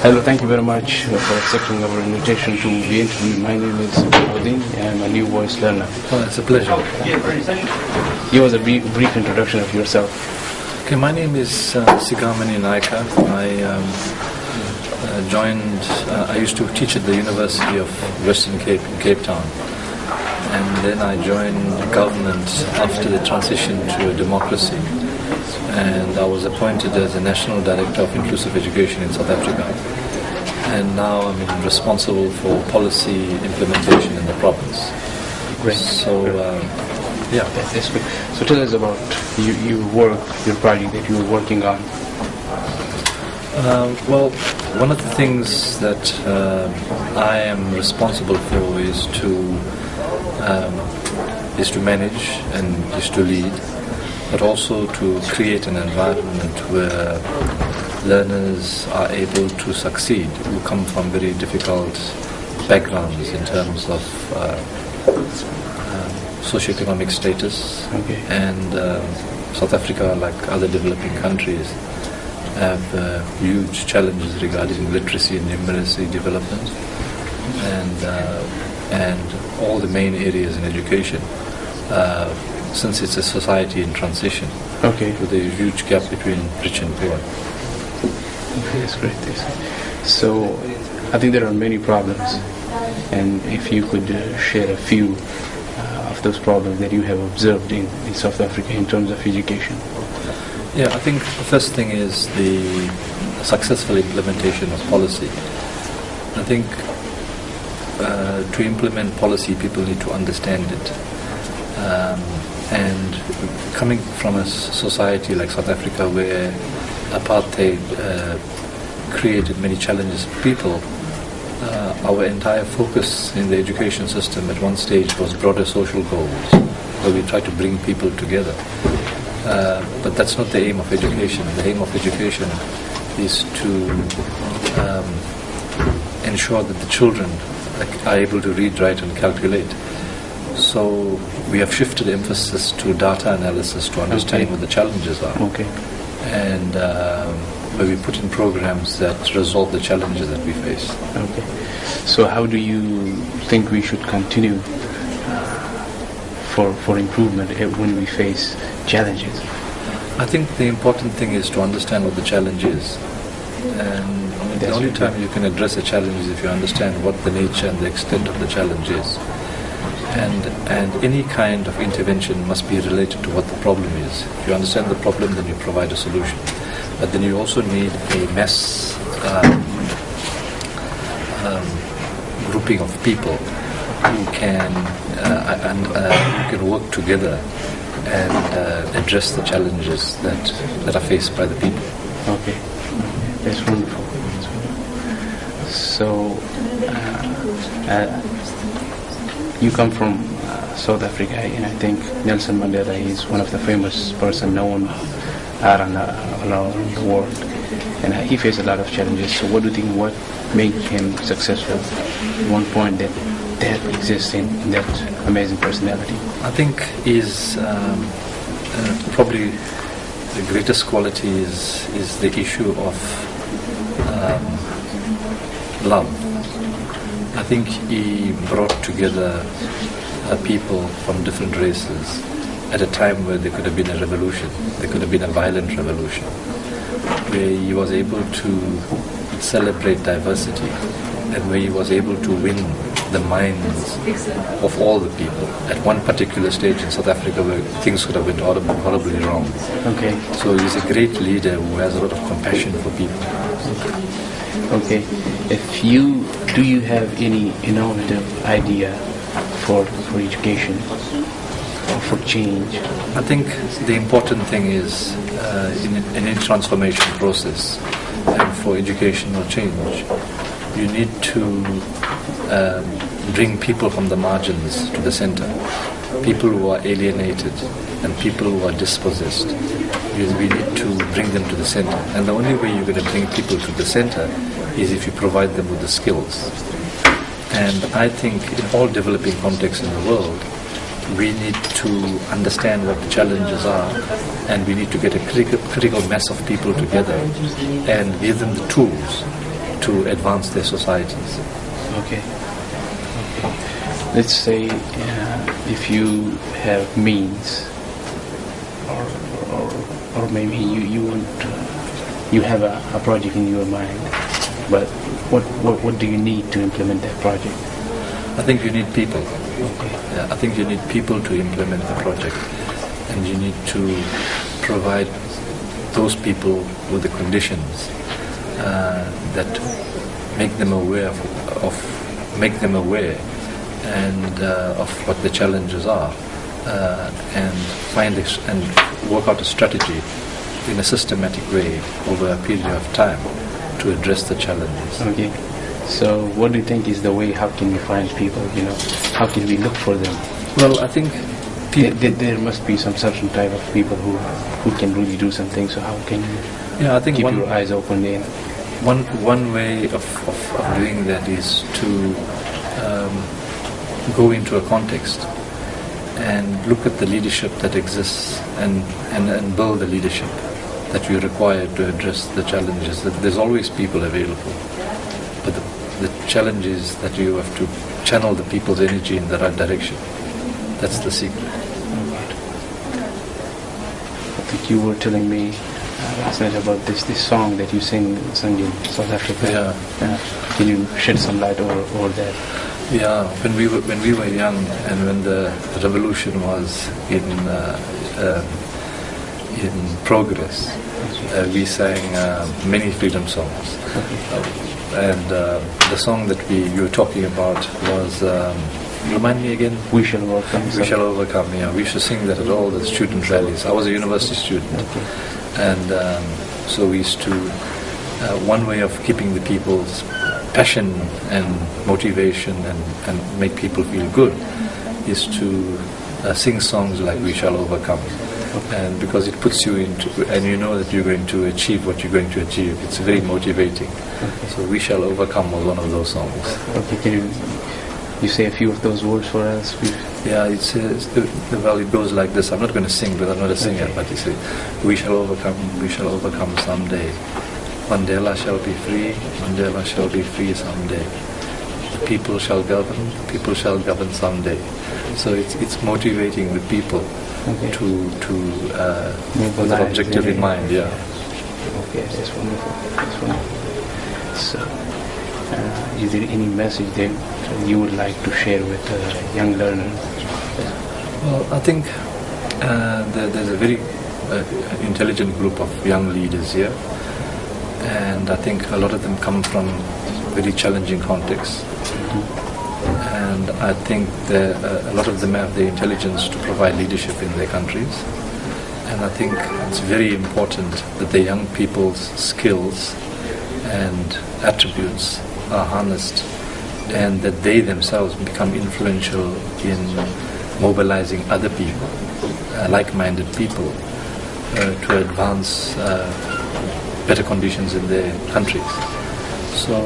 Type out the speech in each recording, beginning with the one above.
Hello, thank you very much for accepting our invitation to be interviewed. My name is Bahauddin. I am a new voice learner. Oh, it's a pleasure. Give us a brief introduction of yourself. Okay, my name is Sigamoney Naicker. I used to teach at the University of Western Cape in Cape Town. And then I joined government after the transition to a democracy. And I was appointed as the National Director of Inclusive Education in South Africa. And now I'm responsible for policy implementation in the province. Great. So, yeah. That's good. So tell us about your project that you were working on. Well, one of the things that I am responsible for is to manage and is to lead, but also to create an environment where learners are able to succeed who come from very difficult backgrounds in terms of socioeconomic status. Okay. And South Africa, like other developing countries, have huge challenges regarding literacy and numeracy development and all the main areas in education, since it's a society in transition. Okay. With a huge gap between rich and poor. Okay, that's great. So I think there are many problems, and if you could share a few of those problems that you have observed in South Africa in terms of education. Yeah, I think the first thing is the successful implementation of policy. I think to implement policy, people need to understand it. And coming from a society like South Africa, where apartheid created many challenges for people, our entire focus in the education system at one stage was broader social goals, where we try to bring people together. But that's not the aim of education. The aim of education is to ensure that the children are able to read, write and calculate. So we have shifted emphasis to data analysis to understand what the challenges are. Okay. And where we put in programs that resolve the challenges that we face. Okay. So how do you think we should continue for improvement when we face challenges? I think the important thing is to understand what the challenge is. And the only time you can address a challenge is if you understand what the nature and the extent of the challenge is. And any kind of intervention must be related to what the problem is. If you understand the problem, then you provide a solution. But then you also need a mass grouping of people who can work together and address the challenges that are faced by the people. Okay, that's wonderful. So, you come from South Africa, and I think Nelson Mandela is one of the famous person known around the world, and he faced a lot of challenges. So what do you think, what made him successful? One point that exists in that amazing personality. I think is probably the greatest quality is the issue of love. I think he brought together people from different races at a time where there could have been a revolution, there could have been a violent revolution, where he was able to celebrate diversity and where he was able to win the minds of all the people at one particular stage in South Africa where things could have went horribly wrong. Okay. So he's a great leader who has a lot of compassion for people. Okay. Do you have any innovative idea for education or for change? I think the important thing is in any transformation process and for educational change, you need to bring people from the margins to the center, people who are alienated and people who are dispossessed. We need to bring them to the center. And the only way you're going to bring people to the center is if you provide them with the skills. And I think in all developing contexts in the world, we need to understand what the challenges are, and we need to get a critical mass of people together and give them the tools to advance their societies. Okay. Let's say if you have means, or maybe you have a project in your mind, but what do you need to implement that project? I think you need people. Okay. Yeah, I think you need people to implement the project, and you need to provide those people with the conditions that make them aware and of what the challenges are, and find this and work out a strategy in a systematic way over a period of time to address the challenges. Okay. So what do you think is the way? How can we find people? How can we look for them? Well, I think there must be some certain type of people who can really do something. So how can you I think keep your eyes open? One way of doing that is to go into a context and look at the leadership that exists and build the leadership that you require to address the challenges. There's always people available, but the challenge is that you have to channel the people's energy in the right direction. That's the secret. I think you were telling me last night about this song that you sung in South Africa. Yeah. Can you shed some light over that? Yeah, when we were young and when the revolution was in progress, we sang many freedom songs. And the song that you were talking about was, remind me again? We Shall Overcome. We Shall Overcome, yeah. We used to sing that at all the student rallies. I was a university student. Okay. And so we used to, one way of keeping the people's passion and motivation and make people feel good is to sing songs like We Shall Overcome. And because it puts you into, and you know that you're going to achieve what you're going to achieve, it's very motivating. Okay. So We Shall Overcome was one of those songs. Okay, can you say a few of those words for us? Yeah, it goes like this. I'm not going to sing because I'm not a singer, but you say, we shall overcome someday. Mandela shall be free, Mandela shall be free someday. The people shall govern someday. So it's motivating the people to with an objective in mind, yeah. Okay, that's wonderful. That's wonderful. So, is there any message that you would like to share with young learners? Well, I think there's a very intelligent group of young leaders here, and I think a lot of them come from very challenging contexts. And I think a lot of them have the intelligence to provide leadership in their countries. And I think it's very important that the young people's skills and attributes are harnessed, and that they themselves become influential in mobilizing other people, like-minded people, to advance better conditions in their countries. So,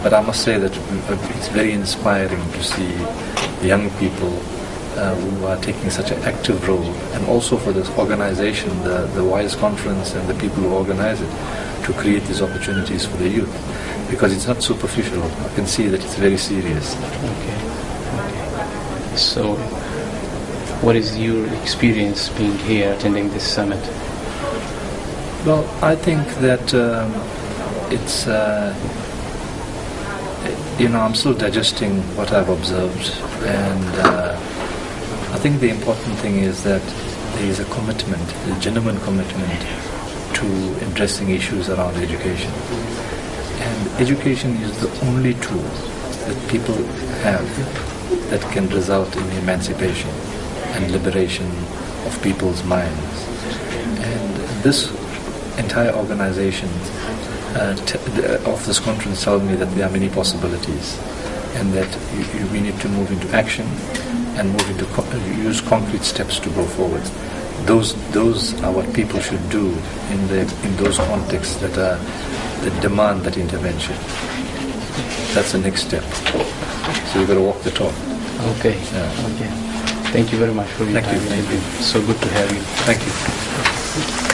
but I must say that it's very inspiring to see young people who are taking such an active role, and also for this organization, the WISE conference and the people who organize it, to create these opportunities for the youth, because it's not superficial. I can see that it's very serious. Okay. So, what is your experience being here attending this summit? Well, I think that it's, I'm still digesting what I've observed, and I think the important thing is that there is a commitment, a genuine commitment to addressing issues around education. And education is the only tool that people have that can result in emancipation and liberation of people's minds. And this entire organization of this conference tells me that there are many possibilities, and that we need to move into action and move into use concrete steps to go forward. Those are what people should do in those contexts that demand that intervention. That's the next step. So you've got to walk the talk. Okay. Yeah. Okay. Thank you very much for your Thank you. time. It's been so good to have you. Thank you.